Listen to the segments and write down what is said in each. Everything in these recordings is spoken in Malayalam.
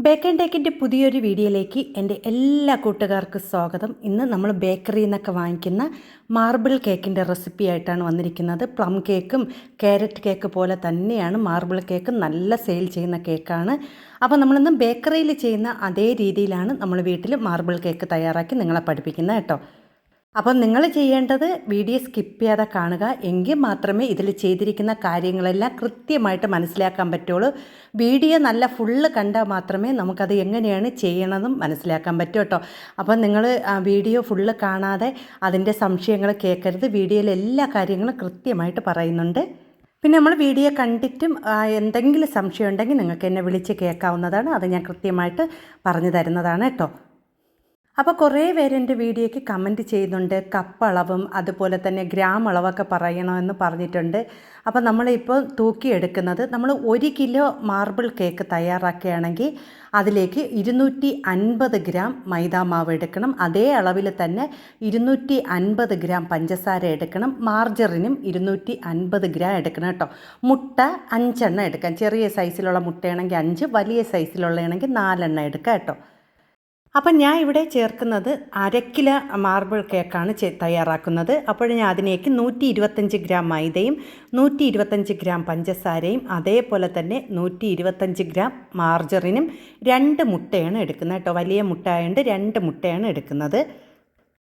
ബേക്ക് ആൻഡ് ടേക്കിൻ്റെ പുതിയൊരു വീഡിയോയിലേക്ക് എൻ്റെ എല്ലാ കൂട്ടുകാർക്കും സ്വാഗതം. ഇന്ന് നമ്മൾ ബേക്കറിയിൽ നിന്നൊക്കെ വാങ്ങിക്കുന്ന മാർബിൾ കേക്കിൻ്റെ റെസിപ്പി ആയിട്ടാണ് വന്നിരിക്കുന്നത്. പ്ലം കേക്കും ക്യാരറ്റ് കേക്ക് പോലെ തന്നെയാണ് മാർബിൾ കേക്ക്, നല്ല സെയിൽ ചെയ്യുന്ന കേക്കാണ്. അപ്പോൾ നമ്മളിന്ന് ബേക്കറിയിൽ ചെയ്യുന്ന അതേ രീതിയിലാണ് നമ്മൾ വീട്ടിൽ മാർബിൾ കേക്ക് തയ്യാറാക്കി നിങ്ങളെ പഠിപ്പിക്കുന്നത് കേട്ടോ. അപ്പം നിങ്ങൾ ചെയ്യേണ്ടത് വീഡിയോ സ്കിപ്പ് ചെയ്യാതെ കാണുക, എങ്കിൽ മാത്രമേ ഇതിൽ ചെയ്തിരിക്കുന്ന കാര്യങ്ങളെല്ലാം കൃത്യമായിട്ട് മനസ്സിലാക്കാൻ പറ്റുള്ളൂ. വീഡിയോ നല്ല ഫുള്ള് കണ്ടാൽ മാത്രമേ നമുക്കത് എങ്ങനെയാണ് ചെയ്യണതും മനസ്സിലാക്കാൻ പറ്റൂ കേട്ടോ. അപ്പം നിങ്ങൾ വീഡിയോ ഫുള്ള് കാണാതെ അതിൻ്റെ സംശയങ്ങൾ കേൾക്കരുത്. വീഡിയോയിൽ എല്ലാ കാര്യങ്ങളും കൃത്യമായിട്ട് പറയുന്നുണ്ട്. പിന്നെ നമ്മൾ വീഡിയോ കണ്ടിട്ടും എന്തെങ്കിലും സംശയം ഉണ്ടെങ്കിൽ നിങ്ങൾക്ക് എന്നെ വിളിച്ച് കേൾക്കാവുന്നതാണ്. അത് ഞാൻ കൃത്യമായിട്ട് പറഞ്ഞു തരുന്നതാണ് കേട്ടോ. അപ്പോൾ കുറേ പേര് എൻ്റെ വീഡിയോയ്ക്ക് കമൻറ്റ് ചെയ്യുന്നുണ്ട്, കപ്പ് അളവും അതുപോലെ തന്നെ ഗ്രാം അളവൊക്കെ പറയണമെന്ന് പറഞ്ഞിട്ടുണ്ട്. അപ്പോൾ നമ്മളിപ്പോൾ തൂക്കിയെടുക്കുന്നത്, നമ്മൾ 1 കിലോ മാർബിൾ കേക്ക് തയ്യാറാക്കുകയാണെങ്കിൽ അതിലേക്ക് 250 ഗ്രാം മൈദാമാവ് എടുക്കണം. അതേ അളവിൽ തന്നെ 250 ഗ്രാം പഞ്ചസാര എടുക്കണം. മാർജറിനും 250 ഗ്രാം എടുക്കണം കേട്ടോ. മുട്ട 5 എണ്ണം എടുക്കാം. ചെറിയ സൈസിലുള്ള മുട്ടയാണെങ്കിൽ 5, വലിയ സൈസിലുള്ളതാണെങ്കിൽ 4 എണ്ണം എടുക്കാം കേട്ടോ. അപ്പം ഞാൻ ഇവിടെ ചേർക്കുന്നത് 1/2 കിലോ മാർബിൾ കേക്കാണ് തയ്യാറാക്കുന്നത്. അപ്പോൾ ഞാൻ അതിലേക്ക് 125 ഗ്രാം മൈദയും 125 ഗ്രാം പഞ്ചസാരയും അതേപോലെ തന്നെ 125 ഗ്രാം മാർജറിനും 2 മുട്ടയാണ് എടുക്കുന്നത് കേട്ടോ. വലിയ മുട്ട ആയതുകൊണ്ട് 2 മുട്ടയാണ് എടുക്കുന്നത്.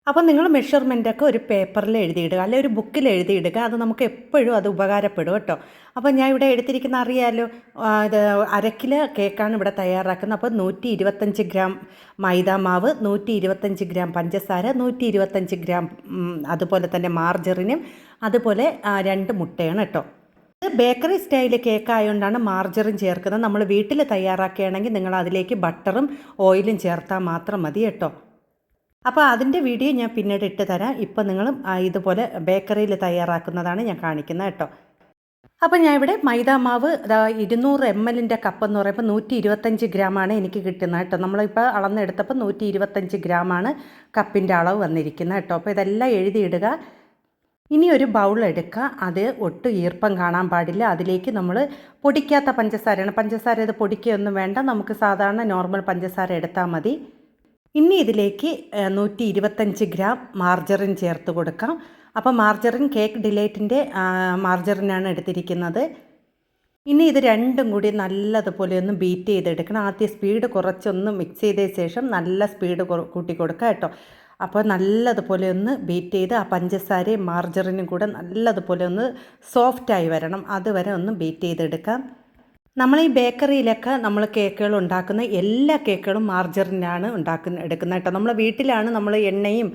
അപ്പോൾ നിങ്ങൾ മെഷർമെൻറ്റൊക്കെ ഒരു പേപ്പറിൽ എഴുതിയിടുക, അല്ലെങ്കിൽ ഒരു ബുക്കിൽ എഴുതിയിടുക. അത് നമുക്ക് എപ്പോഴും അത് ഉപകാരപ്പെടും കേട്ടോ. അപ്പോൾ ഞാൻ ഇവിടെ എടുത്തിരിക്കുന്ന അറിയാമല്ലോ, ഇത് 1/2 കിലോ കേക്കാണ് ഇവിടെ തയ്യാറാക്കുന്നത്. അപ്പോൾ 125 ഗ്രാം മൈദാമാവ്, 125 ഗ്രാം പഞ്ചസാര, 125 ഗ്രാം അതുപോലെ തന്നെ മാർജറിനും അതുപോലെ 2 മുട്ടയാണ് കേട്ടോ. ഇത് ബേക്കറി സ്റ്റൈൽ കേക്ക് ആയതുകൊണ്ടാണ് മാർജറിൻ ചേർക്കുന്നത്. നമ്മൾ വീട്ടിൽ തയ്യാറാക്കുകയാണെങ്കിൽ നിങ്ങൾ അതിലേക്ക് ബട്ടറും ഓയിലും ചേർത്താൽ മാത്രം മതി കേട്ടോ. അപ്പോൾ അതിൻ്റെ വീഡിയോ ഞാൻ പിന്നീട് ഇട്ട് തരാം. ഇപ്പോൾ നിങ്ങളും ഇതുപോലെ ബേക്കറിയിൽ തയ്യാറാക്കുന്നതാണ് ഞാൻ കാണിക്കുന്നത് കേട്ടോ. അപ്പോൾ ഞാൻ ഇവിടെ മൈദാമാവ് 200 ml കപ്പ് എന്ന് പറയുമ്പോൾ 125 ഗ്രാമാണ് എനിക്ക് കിട്ടുന്നത് കേട്ടോ. നമ്മളിപ്പോൾ അളന്നെടുത്തപ്പോൾ 125 ഗ്രാമാണ് കപ്പിൻ്റെ അളവ് വന്നിരിക്കുന്നത് കേട്ടോ. അപ്പോൾ ഇതെല്ലാം എഴുതിയിടുക. ഇനി ഒരു ബൗൾ എടുക്കുക. അത് ഒട്ടും ഈർപ്പം കാണാൻ പാടില്ല. അതിലേക്ക് നമ്മൾ പൊടിക്കാത്ത പഞ്ചസാരയാണ്. പഞ്ചസാര ഇത് പൊടിക്കുകയൊന്നും വേണ്ട, നമുക്ക് സാധാരണ നോർമൽ പഞ്ചസാര എടുത്താൽ മതി. ഇനി ഇതിലേക്ക് 125 ഗ്രാം മാർജറിൻ ചേർത്ത് കൊടുക്കാം. അപ്പോൾ മാർജറിൻ കേക്ക് ഡിലൈറ്റിൻ്റെ മാർജറിനാണ് എടുത്തിരിക്കുന്നത്. ഇനി ഇത് രണ്ടും കൂടി നല്ലതുപോലെ ഒന്ന് ബീറ്റ് ചെയ്തെടുക്കണം. ആദ്യം സ്പീഡ് കുറച്ചൊന്ന് മിക്സ് ചെയ്തതിന് ശേഷം നല്ല സ്പീഡ് കൂട്ടി കൊടുക്കുക കേട്ടോ. അപ്പോൾ നല്ലതുപോലെ ഒന്ന് ബീറ്റ് ചെയ്ത് ആ പഞ്ചസാരയും മാർജറിനും കൂടെ നല്ലതുപോലെ ഒന്ന് സോഫ്റ്റായി വരണം. അതുവരെ ഒന്ന് ബീറ്റ് ചെയ്തെടുക്കാം. നമ്മൾ ഈ ബേക്കറിയിലൊക്കെ നമ്മൾ കേക്കുകൾ ഉണ്ടാക്കുന്ന എല്ലാ കേക്കുകളും മാർജറിനാണ് എടുക്കുന്നത് കേട്ടോ. നമ്മൾ വീട്ടിലാണ് നമ്മൾ എണ്ണയും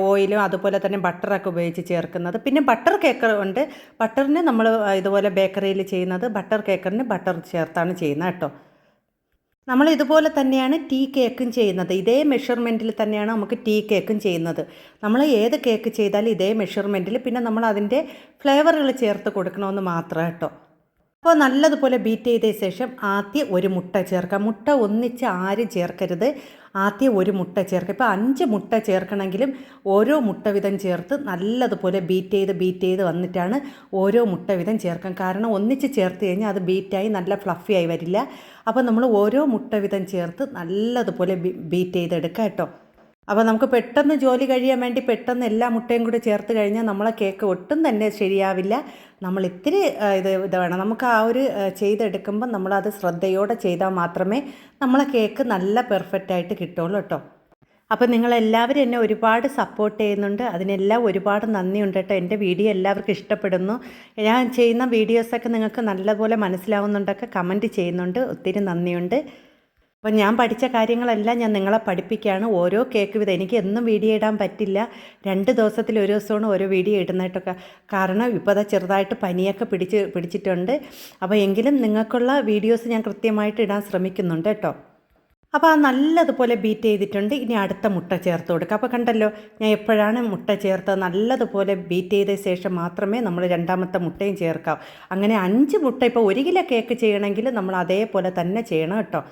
ഓയിലും അതുപോലെ തന്നെ ബട്ടറൊക്കെ ഉപയോഗിച്ച് ചേർക്കുന്നത്. പിന്നെ ബട്ടർ കേക്ക് ഉണ്ട്. ബട്ടറിന് നമ്മൾ ഇതുപോലെ ബേക്കറിയിൽ ചെയ്യുന്നത് ബട്ടർ കേക്കറിന് ബട്ടർ ചേർത്താണ് ചെയ്യുന്നത് കേട്ടോ. നമ്മൾ ഇതുപോലെ തന്നെയാണ് ടീ കേക്കും ചെയ്യുന്നത്. ഇതേ മെഷർമെൻറ്റിൽ തന്നെയാണ് നമുക്ക് ടീ കേക്കും ചെയ്യുന്നത്. നമ്മൾ ഏത് കേക്ക് ചെയ്താലും ഇതേ മെഷർമെൻറ്റിൽ, പിന്നെ നമ്മൾ അതിൻ്റെ ഫ്ലേവറുകൾ ചേർത്ത് കൊടുക്കണമെന്ന് മാത്രം കേട്ടോ. അപ്പോൾ നല്ലതുപോലെ ബീറ്റ് ചെയ്തതിന് ശേഷം ആദ്യം ഒരു മുട്ട ചേർക്കാം. മുട്ട ഒന്നിച്ച് ആരും ചേർക്കരുത്. ആദ്യം ഒരു മുട്ട ചേർക്കുക. ഇപ്പോൾ 5 മുട്ട ചേർക്കണമെങ്കിലും ഓരോ മുട്ട വീതം ചേർത്ത് നല്ലതുപോലെ ബീറ്റ് ചെയ്ത് വന്നിട്ടാണ് ഓരോ മുട്ട വീതം ചേർക്കാം. കാരണം ഒന്നിച്ച് ചേർത്ത് കഴിഞ്ഞാൽ അത് ബീറ്റായി നല്ല ഫ്ലഫി ആയി വരില്ല. അപ്പോൾ നമ്മൾ ഓരോ മുട്ട വീതം ചേർത്ത് നല്ലതുപോലെ ബീറ്റ് ചെയ്തെടുക്കാം കേട്ടോ. അപ്പോൾ നമുക്ക് പെട്ടെന്ന് ജോലി കഴിയാൻ വേണ്ടി പെട്ടെന്ന് എല്ലാ മുട്ടയും കൂടി ചേർത്ത് കഴിഞ്ഞാൽ നമ്മളെ കേക്ക് ഒട്ടും തന്നെ ശരിയാവില്ല. നമ്മൾ ഇത്തിരി ഇത് വേണം. നമുക്ക് ആ ഒരു ചെയ്തെടുക്കുമ്പോൾ നമ്മളത് ശ്രദ്ധയോടെ ചെയ്താൽ മാത്രമേ നമ്മളെ കേക്ക് നല്ല പെർഫെക്റ്റായിട്ട് കിട്ടുള്ളൂ കേട്ടോ. അപ്പോൾ നിങ്ങളെല്ലാവരും എന്നെ ഒരുപാട് സപ്പോർട്ട് ചെയ്യുന്നുണ്ട്. അതിനെല്ലാം ഒരുപാട് നന്ദിയുണ്ട് കേട്ടോ. എൻ്റെ വീഡിയോ എല്ലാവർക്കും ഇഷ്ടപ്പെടുന്നു. ഞാൻ ചെയ്യുന്ന വീഡിയോസൊക്കെ നിങ്ങൾക്ക് നല്ലപോലെ മനസ്സിലാവുന്നുണ്ടൊക്കെ കമൻറ്റ് ചെയ്യുന്നുണ്ട്. ഒത്തിരി നന്ദിയുണ്ട്. അപ്പം ഞാൻ പഠിച്ച കാര്യങ്ങളെല്ലാം ഞാൻ നിങ്ങളെ പഠിപ്പിക്കുകയാണ്. ഓരോ കേക്ക് വീതം. എനിക്ക് എന്നും വീഡിയോ ഇടാൻ പറ്റില്ല. 2 ദിവസത്തിൽ ഒരു ദിവസമാണ് ഓരോ വീഡിയോ ഇടുന്നതായിട്ടൊക്കെ. കാരണം ഇപ്പോൾ അത് ചെറുതായിട്ട് പനിയൊക്കെ പിടിച്ചിട്ടുണ്ട്. അപ്പോൾ എങ്കിലും നിങ്ങൾക്കുള്ള വീഡിയോസ് ഞാൻ കൃത്യമായിട്ട് ഇടാൻ ശ്രമിക്കുന്നുണ്ട് കേട്ടോ. അപ്പോൾ ആ നല്ലതുപോലെ ബീറ്റ് ചെയ്തിട്ടുണ്ട്. ഇനി അടുത്ത മുട്ട ചേർത്ത് കൊടുക്കുക. അപ്പോൾ കണ്ടല്ലോ, ഞാൻ എപ്പോഴാണ് മുട്ട ചേർത്തത്. നല്ലതുപോലെ ബീറ്റ് ചെയ്ത ശേഷം മാത്രമേ നമ്മൾ രണ്ടാമത്തെ മുട്ടയും ചേർക്കാവൂ. അങ്ങനെ 5 മുട്ട, ഇപ്പോൾ 1 കിലോ കേക്ക് ചെയ്യണമെങ്കിൽ നമ്മൾ അതേപോലെ തന്നെ ചെയ്യണം കേട്ടോ.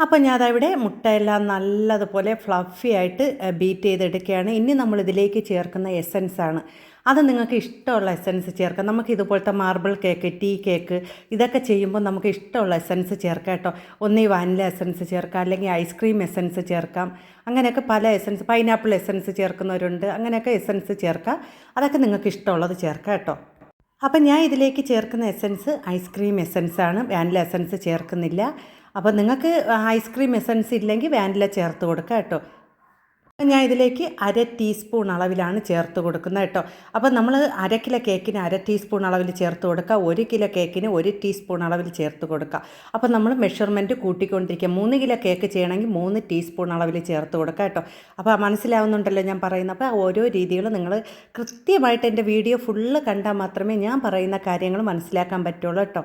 അപ്പോൾ ഞാൻ അതവിടെ മുട്ടയെല്ലാം നല്ലതുപോലെ ഫ്ലഫി ആയിട്ട് ബീറ്റ് ചെയ്തെടുക്കുകയാണ്. ഇനി നമ്മളിതിലേക്ക് ചേർക്കുന്ന എസൻസാണ്. അത് നിങ്ങൾക്ക് ഇഷ്ടമുള്ള എസൻസ് ചേർക്കാം. നമുക്ക് ഇതുപോലത്തെ മാർബിൾ കേക്ക്, ടീ കേക്ക് ഇതൊക്കെ ചെയ്യുമ്പോൾ നമുക്ക് ഇഷ്ടമുള്ള എസൻസ് ചേർക്കാം കേട്ടോ. ഒന്നീ വാനില എസൻസ് ചേർക്കാം, അല്ലെങ്കിൽ ഐസ്ക്രീം എസൻസ് ചേർക്കാം. അങ്ങനെയൊക്കെ പല എസൻസ്, പൈനാപ്പിൾ എസൻസ് ചേർക്കുന്നവരുണ്ട്. അങ്ങനെയൊക്കെ എസൻസ് ചേർക്കാം. അതൊക്കെ നിങ്ങൾക്ക് ഇഷ്ടമുള്ളത് ചേർക്കാം കേട്ടോ. അപ്പം ഞാൻ ഇതിലേക്ക് ചേർക്കുന്ന എസൻസ് ഐസ്ക്രീം എസൻസാണ്, വാനില എസൻസ് ചേർക്കുന്നില്ല. അപ്പോൾ നിങ്ങൾക്ക് ഐസ്ക്രീം എസൻസ് ഇല്ലെങ്കിൽ വാനില ചേർത്ത് കൊടുക്കുക കേട്ടോ. ഞാൻ ഇതിലേക്ക് 1/2 ടീസ്പൂൺ അളവിലാണ് ചേർത്ത് കൊടുക്കുന്നത് കേട്ടോ. അപ്പോൾ നമ്മൾ 1/2 കിലോ കേക്കിന് 1/2 ടീസ്പൂൺ അളവിൽ ചേർത്ത് കൊടുക്കുക, 1 കിലോ കേക്കിന് 1 ടീസ്പൂൺ അളവിൽ ചേർത്ത് കൊടുക്കുക. അപ്പോൾ നമ്മൾ മെഷർമെൻറ്റ് കൂട്ടിക്കൊണ്ടിരിക്കുക. 3 കിലോ കേക്ക് ചെയ്യണമെങ്കിൽ 3 ടീസ്പൂൺ അളവിൽ ചേർത്ത് കൊടുക്കുക കേട്ടോ. അപ്പോൾ മനസ്സിലാവുന്നുണ്ടല്ലോ ഞാൻ പറയുന്നത്. അപ്പോൾ ഓരോ രീതികൾ നിങ്ങൾ കൃത്യമായിട്ട് എൻ്റെ വീഡിയോ ഫുള്ള് കണ്ടാൽ മാത്രമേ ഞാൻ പറയുന്ന കാര്യങ്ങൾ മനസ്സിലാക്കാൻ പറ്റുള്ളൂ കേട്ടോ.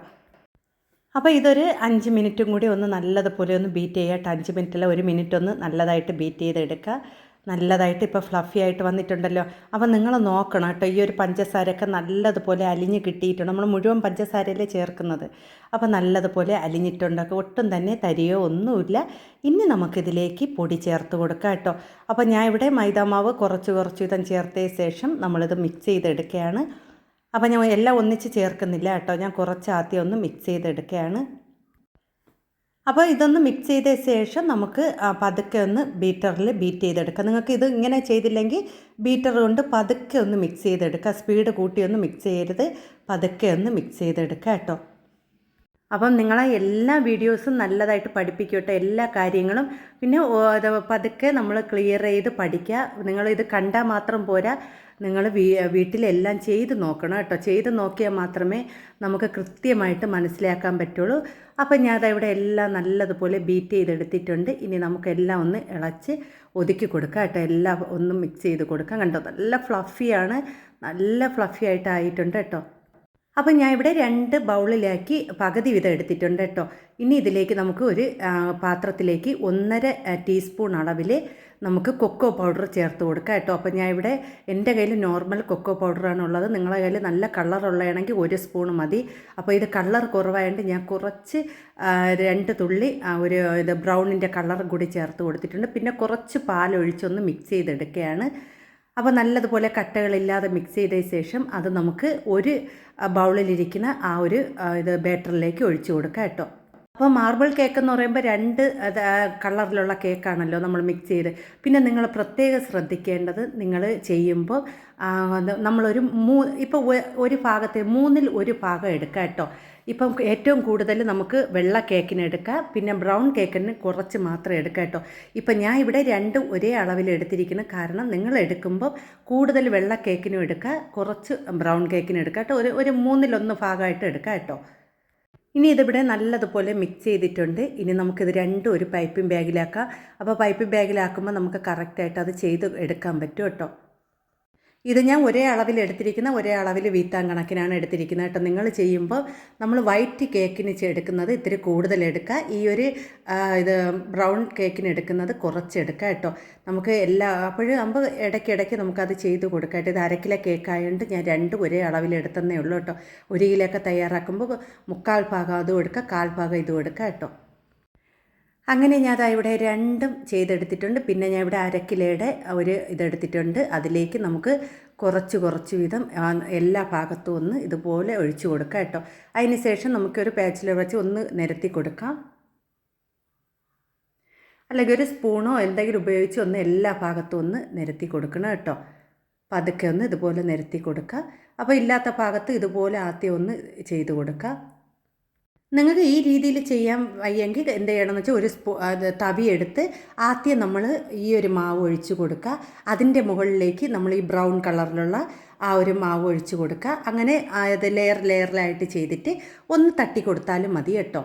അപ്പോൾ ഇതൊരു 5 മിനിറ്റും കൂടി ഒന്ന് നല്ലതുപോലെ ഒന്ന് ബീറ്റ് ചെയ്യുക. 5 മിനിറ്റല്ല, 1 മിനിറ്റ് ഒന്ന് നല്ലതായിട്ട് ബീറ്റ് ചെയ്തെടുക്കുക. നല്ലതായിട്ട് ഇപ്പോൾ ഫ്ലഫി ആയിട്ട് വന്നിട്ടുണ്ടല്ലോ. അപ്പോൾ നിങ്ങൾ നോക്കണം കേട്ടോ, ഈ ഒരു പഞ്ചസാരയൊക്കെ നല്ലതുപോലെ അലിഞ്ഞ് കിട്ടിയിട്ടുണ്ട്. നമ്മൾ മുഴുവൻ പഞ്ചസാരയല്ലേ ചേർക്കുന്നത്. അപ്പോൾ നല്ലതുപോലെ അലിഞ്ഞിട്ടുണ്ടൊക്കെ, ഒട്ടും തന്നെ തരിയോ ഒന്നുമില്ല. ഇനി നമുക്കിതിലേക്ക് പൊടി ചേർത്ത് കൊടുക്കാം കേട്ടോ. അപ്പോൾ ഞാൻ ഇവിടെ മൈദാമാവ് കുറച്ച് വീതം ചേർത്തതിന് ശേഷം നമ്മളിത് മിക്സ് ചെയ്തെടുക്കുകയാണ്. അപ്പോൾ ഞാൻ എല്ലാം ഒന്നിച്ച് ചേർക്കുന്നില്ല കേട്ടോ, ഞാൻ കുറച്ച് ആദ്യം ഒന്ന് മിക്സ് ചെയ്തെടുക്കുകയാണ്. അപ്പോൾ ഇതൊന്ന് മിക്സ് ചെയ്ത ശേഷം നമുക്ക് പതുക്കെ ഒന്ന് ബീറ്ററിൽ ബീറ്റ് ചെയ്തെടുക്കാം. നിങ്ങൾക്ക് ഇത് ഇങ്ങനെ ചെയ്തില്ലെങ്കിൽ ബീറ്റർ കൊണ്ട് പതുക്കെ ഒന്ന് മിക്സ് ചെയ്തെടുക്കുക. സ്പീഡ് കൂട്ടി ഒന്ന് മിക്സ് ചെയ്യരുത്, പതുക്കെ ഒന്ന് മിക്സ് ചെയ്തെടുക്കുക കേട്ടോ. അപ്പം നിങ്ങളെ എല്ലാ വീഡിയോസും നല്ലതായിട്ട് പഠിപ്പിക്കട്ടെ, എല്ലാ കാര്യങ്ങളും. പിന്നെ പതുക്കെ നമ്മൾ ക്ലിയർ ചെയ്ത് പഠിക്കുക. നിങ്ങളിത് കണ്ടാൽ മാത്രം പോരാ, നിങ്ങൾ വീട്ടിലെല്ലാം ചെയ്ത് നോക്കണം കേട്ടോ. ചെയ്ത് നോക്കിയാൽ മാത്രമേ നമുക്ക് കൃത്യമായിട്ട് മനസ്സിലാക്കാൻ പറ്റുള്ളൂ. അപ്പം ഞാൻ അതവിടെ എല്ലാം നല്ലതുപോലെ ബീറ്റ് ചെയ്തെടുത്തിട്ടുണ്ട്. ഇനി നമുക്കെല്ലാം ഒന്ന് ഇളച്ച് ഒതുക്കി കൊടുക്കാം കേട്ടോ. എല്ലാം ഒന്ന് മിക്സ് ചെയ്ത് കൊടുക്കാം. കണ്ടോ, നല്ല ഫ്ലഫിയാണ്, നല്ല ഫ്ലഫി ആയിട്ടായിട്ടുണ്ട് കേട്ടോ. അപ്പം ഞാൻ ഇവിടെ 2 ബൗളിലാക്കി പകുതി വീതം എടുത്തിട്ടുണ്ട് കേട്ടോ. ഇനി ഇതിലേക്ക് നമുക്ക് ഒരു പാത്രത്തിലേക്ക് 1.5 ടീസ്പൂൺ അളവിൽ നമുക്ക് കൊക്കോ പൗഡർ ചേർത്ത് കൊടുക്കാം കേട്ടോ. അപ്പോൾ ഞാൻ ഇവിടെ എൻ്റെ കയ്യിൽ നോർമൽ കൊക്കോ പൗഡറാണ് ഉള്ളത്. നിങ്ങളുടെ കയ്യിൽ നല്ല കളറുള്ളതാണെങ്കിൽ 1 സ്പൂൺ മതി. അപ്പോൾ ഇത് കളർ കുറവായതുകൊണ്ട് ഞാൻ കുറച്ച് 2 തുള്ളി ഇത് ബ്രൗണിൻ്റെ കളർ കൂടി ചേർത്ത് കൊടുത്തിട്ടുണ്ട്. പിന്നെ കുറച്ച് പാലൊഴിച്ചൊന്ന് മിക്സ് ചെയ്തെടുക്കുകയാണ്. അപ്പോൾ നല്ലതുപോലെ കട്ടകളില്ലാതെ മിക്സ് ചെയ്തതിന് ശേഷം അത് നമുക്ക് ഒരു ബൗളിലിരിക്കുന്ന ഇത് ബാറ്ററിലേക്ക് ഒഴിച്ചു കൊടുക്കാം കേട്ടോ. അപ്പോൾ മാർബിൾ കേക്ക് എന്ന് പറയുമ്പോൾ 2 കളറിലുള്ള കേക്കാണല്ലോ നമ്മൾ മിക്സ് ചെയ്ത്. പിന്നെ നിങ്ങൾ പ്രത്യേകം ശ്രദ്ധിക്കേണ്ടത്, നിങ്ങൾ ചെയ്യുമ്പോൾ നമ്മളൊരു ഇപ്പോൾ ഒരു ഭാഗത്തെ 3-ൽ 1 ഭാഗം എടുക്കുക കേട്ടോ. ഇപ്പം ഏറ്റവും കൂടുതൽ നമുക്ക് വെള്ള കേക്കിന് എടുക്കാം, പിന്നെ ബ്രൗൺ കേക്കിന് കുറച്ച് മാത്രം എടുക്കാം കേട്ടോ. ഇപ്പം ഞാൻ ഇവിടെ 2 ഒരേ അളവിൽ എടുത്തിരിക്കുന്നു. കാരണം നിങ്ങൾ എടുക്കുമ്പോൾ കൂടുതൽ വെള്ള കേക്കിനും എടുക്കുക, കുറച്ച് ബ്രൗൺ കേക്കിനും എടുക്കാം കേട്ടോ. ഒരു 3-ൽ 1 ഭാഗമായിട്ട് എടുക്കാം കേട്ടോ. ഇനി ഇതിവിടെ നല്ലതുപോലെ മിക്സ് ചെയ്തിട്ടുണ്ട്. ഇനി നമുക്കിത് രണ്ടും ഒരു പൈപ്പിംഗ് ബാഗിലാക്കാം. അപ്പോൾ പൈപ്പിംഗ് ബാഗിലാക്കുമ്പോൾ നമുക്ക് കറക്റ്റായിട്ട് അത് ചെയ്ത് എടുക്കാൻ പറ്റും കേട്ടോ. ഇത് ഞാൻ ഒരേ അളവിൽ എടുത്തിരിക്കുന്ന, ഒരേ അളവിൽ വീത്താൻ കണക്കിനാണ് എടുത്തിരിക്കുന്നത് കേട്ടോ. നിങ്ങൾ ചെയ്യുമ്പോൾ നമ്മൾ വൈറ്റ് കേക്കിന് എടുക്കുന്നത് ഇത്തിരി കൂടുതൽ എടുക്കുക, ഇത് ബ്രൗൺ കേക്കിന് എടുക്കുന്നത് കുറച്ചെടുക്കുക കേട്ടോ. നമുക്ക് അപ്പോഴും ഇടയ്ക്കിടയ്ക്ക് നമുക്കത് ചെയ്ത് കൊടുക്കാം കേട്ടോ. ഇത് 1/2 കിലോ കേക്കായതുകൊണ്ട് ഞാൻ 2 ഒരേ അളവിലെടുത്തന്നേ ഉള്ളൂ കേട്ടോ. 1 കിലോ ഒക്കെ തയ്യാറാക്കുമ്പോൾ 3/4 ഭാഗം അതും എടുക്കുക, 1/4 ഭാഗം ഇതും എടുക്കുക കേട്ടോ. അങ്ങനെ ഞാൻ ഇവിടെ 2ഉം ചെയ്തെടുത്തിട്ടുണ്ട്. പിന്നെ ഞാൻ ഇവിടെ 1/2 കിലോയുടെ ഇതെടുത്തിട്ടുണ്ട്. അതിലേക്ക് നമുക്ക് കുറച്ച് വീതം എല്ലാ ഭാഗത്തും ഒന്ന് ഇതുപോലെ ഒഴിച്ചു കൊടുക്കാം കേട്ടോ. അതിന് ശേഷം നമുക്കൊരു പാച്ചിൽ വെച്ച് ഒന്ന് നിരത്തി കൊടുക്കാം, അല്ലെങ്കിൽ ഒരു സ്പൂണോ എന്തെങ്കിലും ഉപയോഗിച്ച് ഒന്ന് എല്ലാ ഭാഗത്തും ഒന്ന് നിരത്തി കൊടുക്കണം കേട്ടോ. പതുക്കെ ഒന്ന് ഇതുപോലെ നിരത്തി കൊടുക്കുക. അപ്പോൾ ഇല്ലാത്ത ഭാഗത്ത് ഇതുപോലെ ആദ്യം ഒന്ന് ചെയ്ത് കൊടുക്കുക. നിങ്ങൾക്ക് ഈ രീതിയിൽ ചെയ്യാൻ വയ്യെങ്കിൽ എന്ത് ചെയ്യണമെന്ന് വെച്ചാൽ ഒരു തവി എടുത്ത് ആദ്യം നമ്മൾ ഈ ഒരു മാവ് ഒഴിച്ച് കൊടുക്കുക. അതിൻ്റെ മുകളിലേക്ക് നമ്മൾ ഈ ബ്രൗൺ കളറിലുള്ള മാവ് ഒഴിച്ച് കൊടുക്കുക. അങ്ങനെ അത് ലെയറിലായിട്ട് ചെയ്തിട്ട് ഒന്ന് തട്ടി കൊടുത്താലും മതി കേട്ടോ.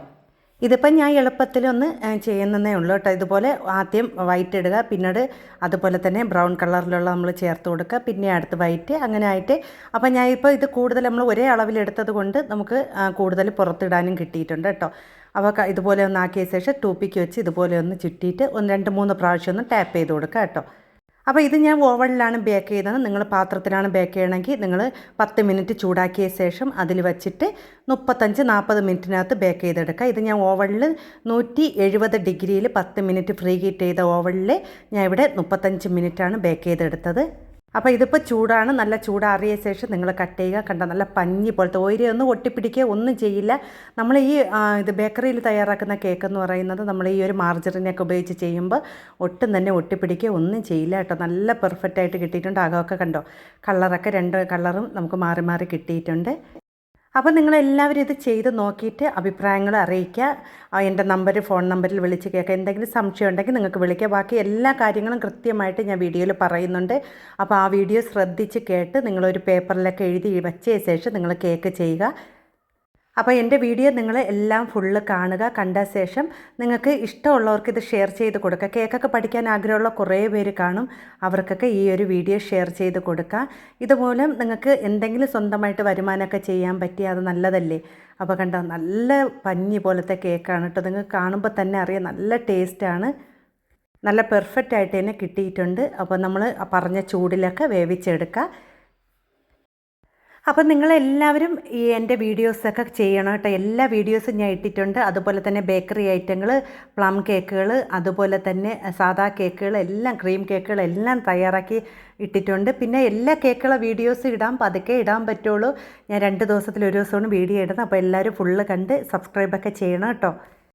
ഇതിപ്പം ഞാൻ എളുപ്പത്തിലൊന്ന് ചെയ്യുന്നതേ ഉള്ളൂ കേട്ടോ. ഇതുപോലെ ആദ്യം വൈറ്റ് ഇടുക, പിന്നീട് അതുപോലെ തന്നെ ബ്രൗൺ കളറിലുള്ള നമ്മൾ ചേർത്ത് കൊടുക്കുക, പിന്നെ അടുത്ത് വൈറ്റ്, അങ്ങനെ ആയിട്ട്. അപ്പം ഞാൻ ഇപ്പോൾ ഇത് കൂടുതൽ നമ്മൾ ഒരേ അളവിലെടുത്തത് കൊണ്ട് നമുക്ക് കൂടുതൽ പുറത്തിടാനും കിട്ടിയിട്ടുണ്ട് കേട്ടോ. അപ്പോൾ ഇതുപോലെ ഒന്ന് ആക്കിയ ശേഷം ടൂപ്പിക്ക് വെച്ച് ഇതുപോലെ ഒന്ന് ചുറ്റിയിട്ട് 2-3 പ്രാവശ്യം ഒന്ന് ടാപ്പ് ചെയ്ത് കൊടുക്കുക കേട്ടോ. അപ്പോൾ ഇത് ഞാൻ ഓവനിലാണ് ബേക്ക് ചെയ്യുന്നത്. നിങ്ങൾ പാത്രത്തിലാണ് ബേക്ക് ചെയ്യണമെങ്കിൽ നിങ്ങൾ 10 മിനിറ്റ് ചൂടാക്കിയ ശേഷം അതിൽ വെച്ചിട്ട് 35-40 മിനിറ്റിനകത്ത് ബേക്ക് ചെയ്തെടുക്കുക. ഇത് ഞാൻ ഓവനിൽ 170 ഡിഗ്രിയിൽ 10 മിനിറ്റ് ഫ്രീ ഹീറ്റ് ചെയ്ത ഓവനിൽ ഞാൻ ഇവിടെ 35 മിനിറ്റാണ് ബേക്ക് ചെയ്തെടുത്തത്. അപ്പോൾ ഇതിപ്പോൾ ചൂടാണ്. നല്ല ചൂടാറിയ ശേഷം നിങ്ങൾ കട്ട് ചെയ്യുക. കണ്ട നല്ല പഞ്ഞി പോലത്തെ ഒന്നും ഒട്ടിപ്പിടിക്കുക ഒന്നും ചെയ്യില്ല. നമ്മൾ ഈ ഇത് ബേക്കറിയിൽ തയ്യാറാക്കുന്ന കേക്ക് എന്ന് പറയുന്നത് നമ്മൾ ഈ ഒരു മാർജറിനൊക്കെ ഉപയോഗിച്ച് ചെയ്യുമ്പോൾ ഒട്ടും തന്നെ ഒട്ടിപ്പിടിക്കുക ഒന്നും ചെയ്യില്ല കേട്ടോ. നല്ല പെർഫെക്റ്റ് ആയിട്ട് കിട്ടിയിട്ടുണ്ട്. അകമൊക്കെ കണ്ടോ, കളറൊക്കെ 2 കളറും നമുക്ക് മാറി മാറി കിട്ടിയിട്ടുണ്ട്. അപ്പോൾ നിങ്ങളെല്ലാവരും ഇത് ചെയ്ത് നോക്കിയിട്ട് അഭിപ്രായങ്ങൾ അറിയിക്കുക. എൻ്റെ ഫോൺ നമ്പറിൽ വിളിച്ച് കേൾക്കുക. എന്തെങ്കിലും സംശയം ഉണ്ടെങ്കിൽ നിങ്ങൾക്ക് വിളിക്കുക. ബാക്കി എല്ലാ കാര്യങ്ങളും കൃത്യമായിട്ട് ഞാൻ വീഡിയോയിൽ പറയുന്നുണ്ട്. അപ്പോൾ ആ വീഡിയോ ശ്രദ്ധിച്ച് കേട്ട് നിങ്ങളൊരു പേപ്പറിലൊക്കെ എഴുതി വെച്ച ശേഷം നിങ്ങൾ കേക്ക് ചെയ്യുക. അപ്പോൾ എൻ്റെ വീഡിയോ നിങ്ങൾ എല്ലാം ഫുള്ള് കാണുക. കണ്ട ശേഷം നിങ്ങൾക്ക് ഇഷ്ടമുള്ളവർക്ക് ഇത് ഷെയർ ചെയ്ത് കൊടുക്കുക. കേക്കൊക്കെ പഠിക്കാൻ ആഗ്രഹമുള്ള കുറേ പേര് കാണും. അവർക്കൊക്കെ ഈ ഒരു വീഡിയോ ഷെയർ ചെയ്ത് കൊടുക്കുക. ഇതുമൂലം നിങ്ങൾക്ക് എന്തെങ്കിലും സ്വന്തമായിട്ട് വരുമാനമൊക്കെ ചെയ്യാൻ പറ്റിയ അത് നല്ലതല്ലേ. അപ്പോൾ കണ്ടോ, നല്ല പഞ്ഞി പോലത്തെ കേക്കാണ് കേട്ടോ. നിങ്ങൾക്ക് കാണുമ്പോൾ തന്നെ അറിയാം നല്ല ടേസ്റ്റാണ്. നല്ല പെർഫെക്റ്റ് ആയിട്ട് തന്നെ കിട്ടിയിട്ടുണ്ട്. അപ്പോൾ നമ്മൾ പറഞ്ഞ ചൂടിലൊക്കെ വേവിച്ചെടുക്കുക. അപ്പം നിങ്ങളെല്ലാവരും ഈ എൻ്റെ വീഡിയോസൊക്കെ ചെയ്യണം കേട്ടോ. എല്ലാ വീഡിയോസും ഞാൻ ഇട്ടിട്ടുണ്ട്. അതുപോലെ തന്നെ ബേക്കറി ഐറ്റങ്ങൾ, പ്ലം കേക്കുകൾ, അതുപോലെ തന്നെ സാദാ കേക്കുകൾ എല്ലാം, ക്രീം കേക്കുകൾ എല്ലാം തയ്യാറാക്കി ഇട്ടിട്ടുണ്ട്. പിന്നെ എല്ലാ കേക്കുകളെ വീഡിയോസ് പതുക്കെ ഇടാൻ പറ്റുള്ളൂ. ഞാൻ 2 ദിവസത്തിൽ ഒരു ദിവസമാണ് വീഡിയോ ഇടുന്നത്. അപ്പോൾ എല്ലാവരും ഫുള്ള് കണ്ട് സബ്സ്ക്രൈബൊക്കെ ചെയ്യണം കേട്ടോ.